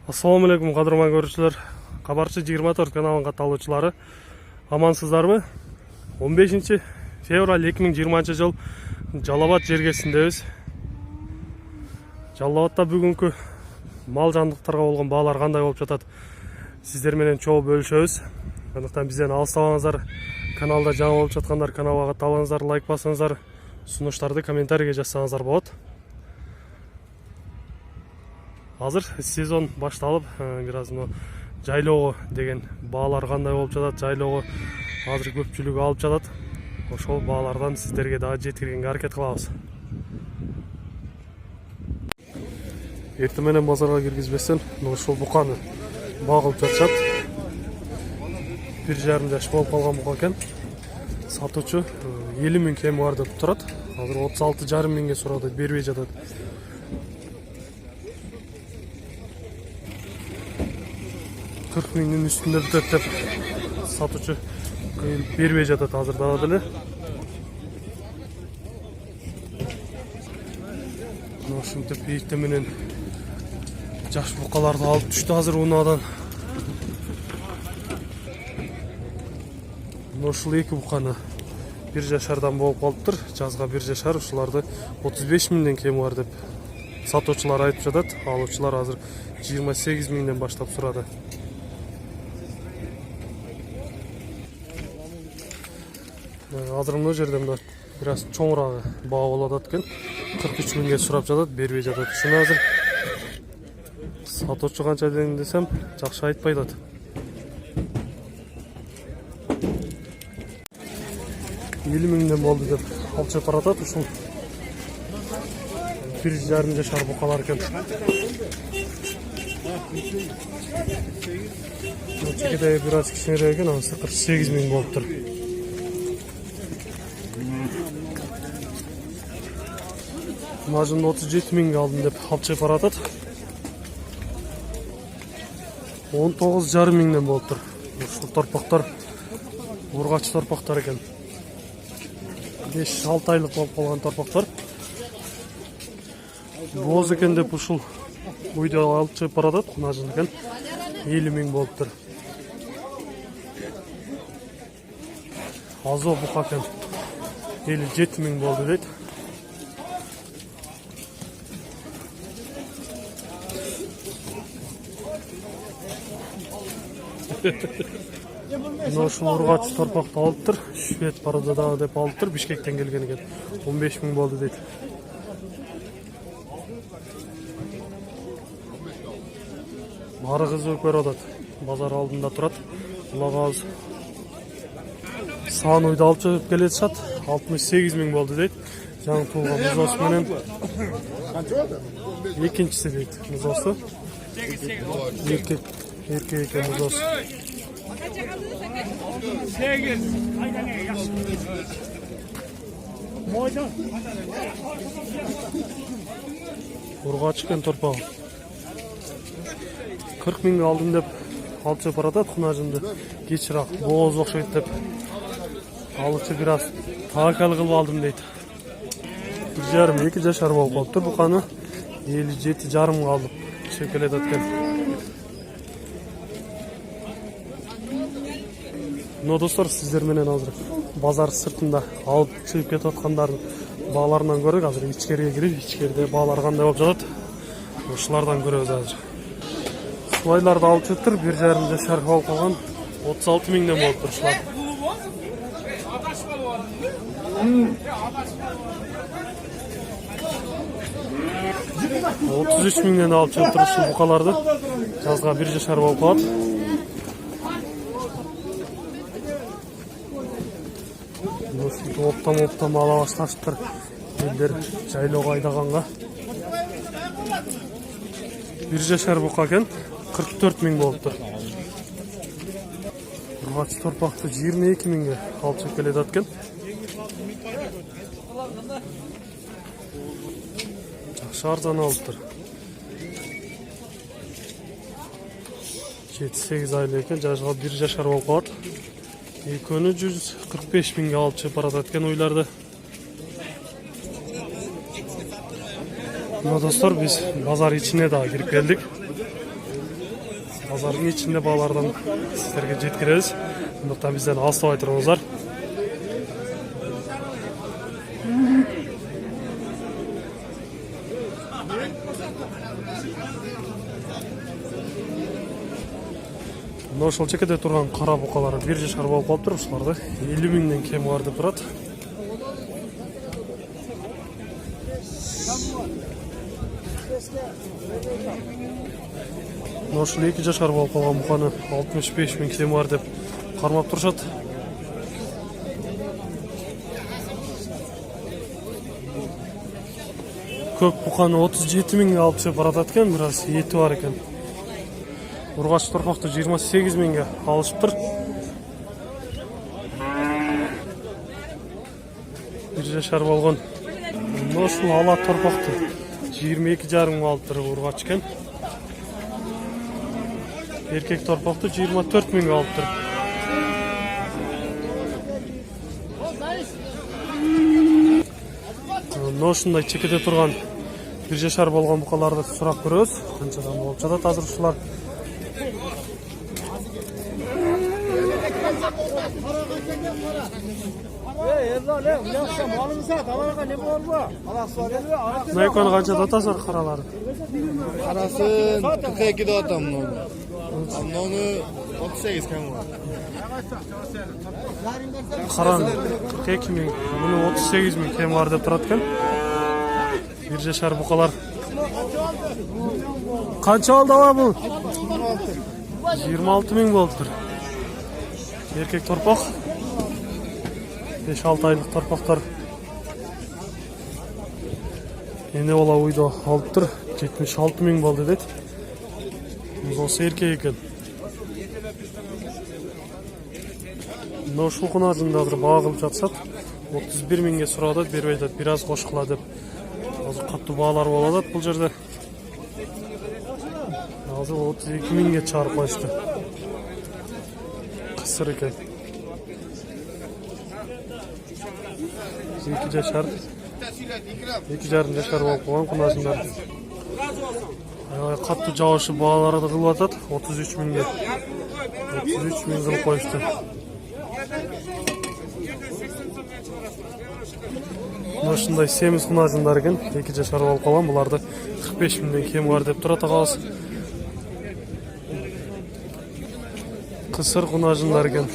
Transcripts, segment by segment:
Assalamu alaikum qadırman görüşçüler. Kabarçı 24 kanalın katılgıçылары. Amansızдарбы? 15 fevral 2020 жыл Жалал-Абад жергесіндебіз. Жалал-Абадта бүгінгі мал жандықтарға болған бағалар қандай болып жатады? Сіздер менен чогуу бөлүшөбүз. Андыктан бизден алыстабаңыздар. Каналда жаңы болуп жаткандар каналга катталыңыздар, лайк басыңыздар, сунуштарды комментарийге жазсаңыздар болот. Азыр сезон башталып, бир аз жайлоого деген баалар кандай болуп жатат? Жайлоого азыр көпчүлүгү алып жатат. Ошол баалардан сиздерге дагы жеткиргенге аракет кылабыз. Эртең менен базарга киргизбестен ушул буканы багылып жатышат. 1,5 жаш болуп калган бука экен. Сатуучу 50 миң кеми бар деп турат. Азыр 36,5 миңге сурады, бербей жатат. $40 миңдин үстүндө бүтөт деп сатуучу бербей жатат азыр дагы деле. Ошентип эртең менен жаш букаларды алып түштү азыр унаадан. Ушул эки буканы 1 жашардан болуп калыптыр. Жазга 1 жашар, ушуларды 35 миңден кеми бар деп сатуучулар айтып жатат. Алуучулар азыр 28 миңден баштап сурады. Азыр мына жерде бир аз чоңураагы баа болот экен. 43 миңге сурап жатат, бербей жатат. Ушуну азыр сатуучу канча дедим десем, жакшы айтпай атат. $50 миңден болду деп алчып баратат. Ушул 1,5 жашар букалар экен. Чекеде бир аз кичинерээк экен, анысы 48 миң болуптур. Мажын 37 миңге алдым деп алчып баратат. 19,5 миңден болуптур. Ушул торпоктор ургач торпоктор экен. 5-6 айлык болуп калган торпоктор. Боз экен деп ушул уйда алчып баратат. Мажын экен 50 миң болуптур. Азо бука экен 57 миң болду дейт. Ушул ургач торпокту алыптыр. Швед парада дагы деп алыптыр. Бишкектен келген экен. 15 миң болду дейт. Бары кызы көрүп атат. Базар алдында турат. Улагабыз саан уйда алчып келе жатышат. 68 миң болду дейт. Жаңы туулган музос менен экинчиси дейт. Музосу. Erkek ekan muzos. Urgaç ekan torpog'i. 40 mingga oldim deb alчып баратат кунажынды. Кечирак бооз окшойт деп алчы бир аз таакал кылып алдым дейт. 1,5-2 жашар болуп калыптыр буканы. 57,5 алып чекелет экен. Но достор, сиздер менен азыр базар сыртында алып чыгып кетип аткандардын бааларынан көрөк, азыр ичкерге кирип, ичкерде баалар кандай болуп жатат? Ушулардан көрөбүз азыр. Сулайларды алып чыктыр, 1,5 жашар болуп калган 36 миңден болуптур ушулар. $33 миңден алып чыктыр ушул букаларды. Жазга 1 жашар болуп калат. Оптам ала башташыптыр. Элдер жайлоого айдаганга. 1 жашар бука экен, 44 миң болуптур. Ургач торпокту 22 миңге алчып келе жатат экен. Жакшы арзан алыптыр. 7-8 айлык экен, жашка 1 жашар болуп калат. Экөөнү 145 миңге алчып баратат экен уйларды. Достор, биз базар ичине да кирип келдик. базардың ичинде баалардан сіздерге жеткиребиз. Андыктан бизден алыстабай туруңуздар. Мына ошол чекеде турган кара букалар 1 жашар болуп калыптыр. Ушуларды 50 миңден кем бар деп турат. Мына ошол 2 жашар болуп калган буканы 65 миң кем бар деп кармап турушат. Көк буканы 37 миңге алып чыгып баратат экен, бираз эти бар экен. Ургач торпокту 28 миңге алышыптыр. 1 жашар болгон ушул ала торпокту 22,5 миң алыптыр ургач экен. Эркек торпокту 24 миңге алыптыр. Ушундай чекеде турган 1 жашар болгон букаларды сурап көрөбүз. Канчадан болуп жатат азыр ушулар? Найканы канчада атасыздар караларды? Карасын 42'de atam bunu. Onu 38 kem var. Каран 42 миң, муну 38 миң кем бар деп турат экен. 1 жашар букалар. Канча алды ала бул? 26 миң болуптур. Эркек торпок. 5-6 айлык торпоктор. Эне бала уйда алыптыр. 76 миң болду дейт. Музосы эркек экен. Мына ушул кунажында азыр баа кылып жатышат. 31 миңге сурады, бербей атат, бир аз кошкула деп. Азыр каттуу баалар болуп атат бул жерде. Азыр 32 миңге чыгарып коюшту. Кысыр экен. 2 жашар. 2,5 жашар болуп калган кунажындар. Каттуу жабышы бааларды кылып атат. 33 миңге. 33 миң кылып коюшту. Ушундай семиз кунажындар экен, 2 жашар болуп калган. Буларды 45 миңден кем бар деп турат агабыз. Кысыр кунажындар экен.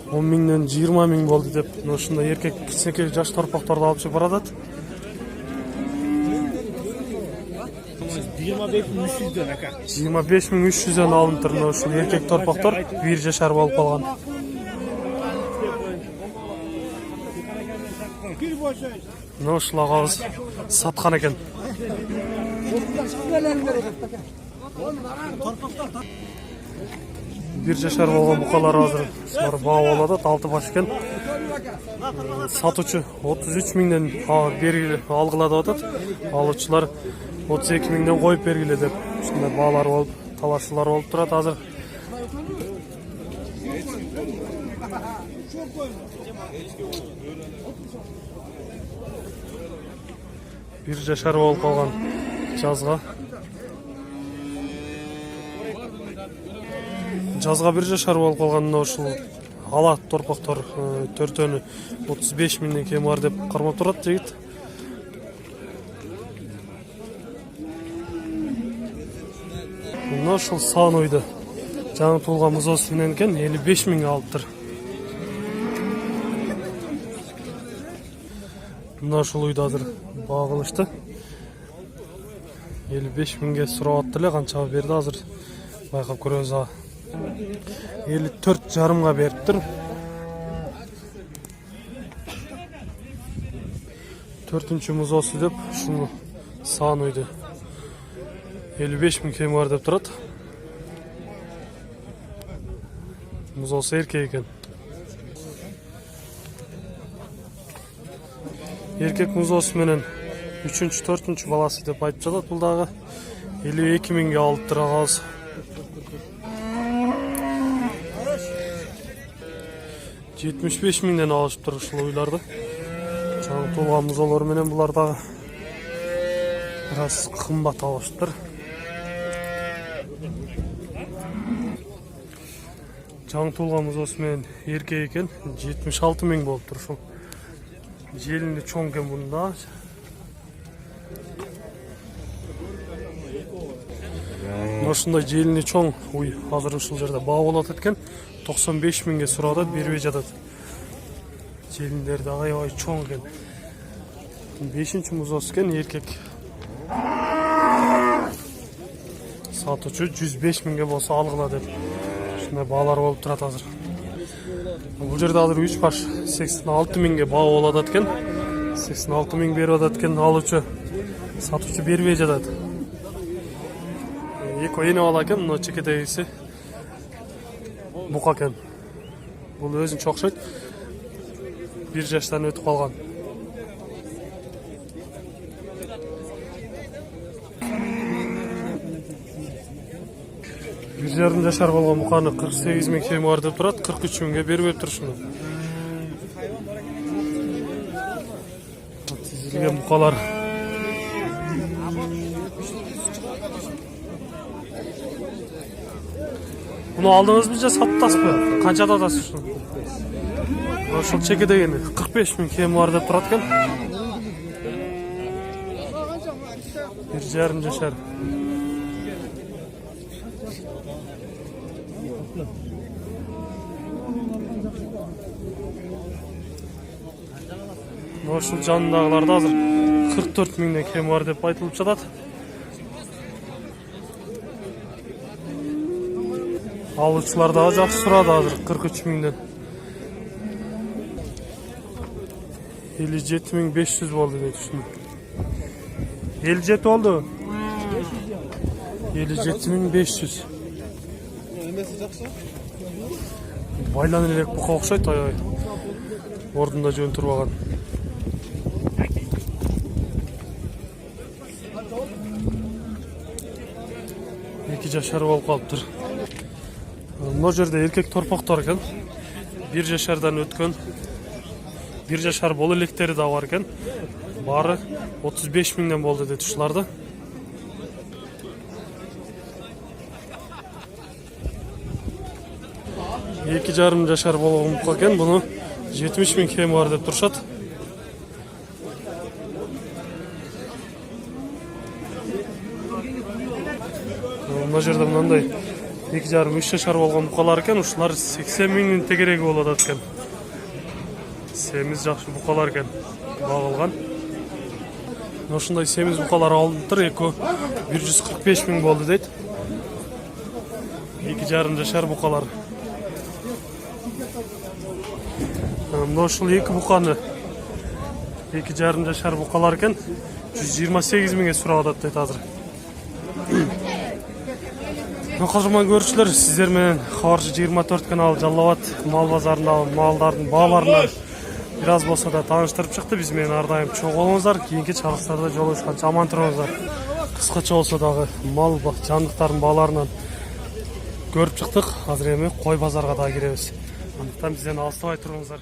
10 миңден 20 миң болду деп, ушундай эркек кичинекей жаш торпокторду алып чыгып баратат. 25 миң 300дөн алынып тур ушул эркек торпоктор 1 жашар болуп калган. Мына ушул агабыз саткан экен. 1 жашар болгон букалар азыр баа болуп атат, 6 баш экен. Сатуучу 33 миңден бергиле алгыла деп атат. Алуучулар 32 миңден коюп бергиле деп. Ушундай баалар болуп, талашуулар болуп турат азыр. Bir жашар болуп калган жазга. Жазга 1 жашар болуп калган мына ушул ала торпоктор төртөнү 35 миңден кем бар деп кармап турат жигит. Мына ушул саанойду жаңы туулган музоосу менен экен 55 миңге алыптыр. Мына ушул уйду азыр баа кылышты. 55 миңге сурап атты эле, канчага берди азыр байкап көрөбүз. 54 жарымга бериптир. 4-нчү музоосу деп ушуну саанойду 55 миң кем бар деп турат. Музоосу эркек экен. Эркек музоосу менен 3-нчү, 4-нчү баласы деп айтып жатат. Бул дагы 52 миңге алыптыр агабыз. 75 миңден алышыптыр ушул уйларды. Жаңы туулган музоолор менен булар дагы бир аз кымбат алышыптыр. жаңы туылганбыз осымен эркек экен, 76 000 болуп тур ушул. Желини чоң экен бунда. Ошондой желини чоң уй азыр ушул жерде баа болот экен. 95 000 сурап атат, бербей жатат. Желиндер да аябай чоң экен. 5-нчи музос экен, эркек. Сатуучу 105 000 болсо алгыла деп. Ушундай баалар болуп турат азыр. Бул жерде азыр 3 баш 86 000 баа болуп атат экен. 86 000 берип атат экен, алуучу. Сатуучу бербей жатат. Эки эне бала экен, мына чекетегиси бука экен. Бул өзүнчө окшойт. 1 жаштан өтүп калган. Bir yarım жашар болгон буканы 48 000 кем бар деп турат, 43 000 бербей тур ушуну. Тизилген букалар. Буну алдыңызбы же саттасызбы? Канчада атасыз ушуну? Ошол чекедегени 45 000 кем бар деп турат экен. 1 yarım жашар. Ошол жанындагыларда азыр 44 000 кем бар деп айтылып жатат. Алуучулар да жакшы сурады азыр 43 000ден. 57 500 болду дейт ушуну. 57 болду. 57 500. Эмеси жакшы? Байланып элек бука окшойт, аябай. Ордунда жөн турбаган. Эки жашар болуп калыптыр. Мына жерде эркек торпоктор экен. 1 жашардан өткөн. 1 жашар боло электери да бар экен. Бары 35 000ден болду дейт ушуларды. Эки жарым жашар болгон бука экен, буну 70 000 кем бар деп турушат. Мына жерде мындай 2,5-3 жашар болгон букалар экен, ушулар 80 000 тегереги болуп атат экен. Семиз жакшы букалар экен, багылган. Ошондой семиз букалар алынып, эки 145 000 болду дейт. 2,5 жашар букалар. Мына ушул эки буканы 2,5 жашар букалар экен, 128 000 сурап атат дейт азыр. Кадырман көрүүчүлөр, сиздер менен Кабарчы 24 каналы Жалал Абад мал базарындагы малдардын бааларынан бир аз болсо да тааныштырып чыкты. Биз менен ар дайым чоң болуңуздар, кийинки чыгарылыштарда жолугушканча аман туруңуздар. Кыскача болсо дагы мал жандыктардын бааларынан көрүп чыктык. Азыр эми кой базарга да киребиз. Андыктан бизден алыстабай туруңуздар.